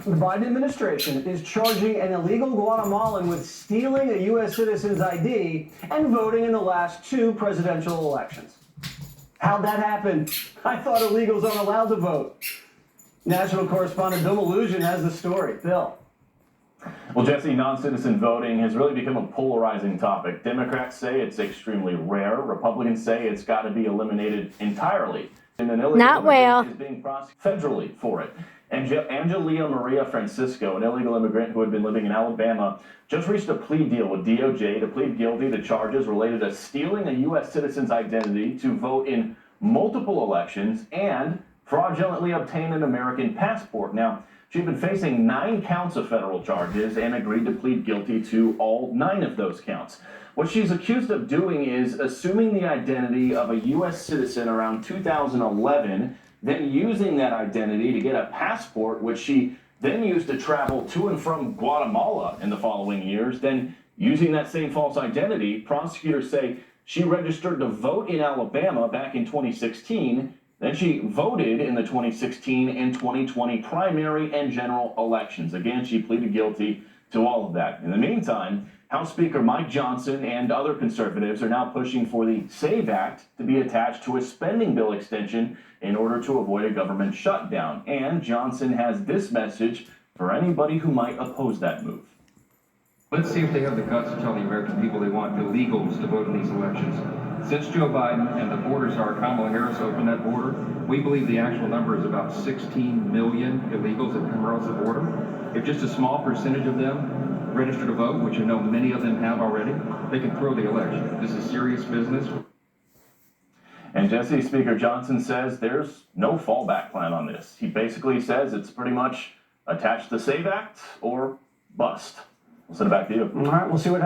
The Biden administration is charging an illegal Guatemalan with stealing a U.S. citizen's ID and voting in the last 2 presidential elections. How'd that happen? I thought illegals aren't allowed to vote. National correspondent Bill Malugin has the story. Bill. Well, Jesse, non-citizen voting has really become a polarizing topic. Democrats say it's extremely rare. Republicans say it's got to be eliminated entirely. And an illegal immigrant is being prosecuted federally for it. And Angelia Maria Francisco, an illegal immigrant who had been living in Alabama, just reached a plea deal with DOJ to plead guilty to charges related to stealing a U.S. citizen's identity to vote in multiple elections and fraudulently obtain an American passport. Now, she'd been facing 9 counts of federal charges and agreed to plead guilty to all 9 of those counts. What she's accused of doing is assuming the identity of a U.S. citizen around 2011, then using that identity to get a passport, which she then used to travel to and from Guatemala in the following years. Then, using that same false identity, prosecutors say she registered to vote in Alabama back in 2016. Then she voted in the 2016 and 2020 primary and general elections. Again, she pleaded guilty to all of that. In the meantime, House Speaker Mike Johnson and other conservatives are now pushing for the SAVE Act to be attached to a spending bill extension in order to avoid a government shutdown. And Johnson has this message for anybody who might oppose that move. Let's see if they have the guts to tell the American people they want illegals to vote in these elections. Since Joe Biden and the border czar Kamala Harris opened that border, we believe the actual number is about 16 million illegals that come across the border. If just a small percentage of them register to vote, which I know many of them have already, they can throw the election. This is serious business. And Jesse, Speaker Johnson says there's no fallback plan on this. He basically says it's pretty much attached to the SAVE Act or bust. We'll send it back to you. All right, we'll see what happens.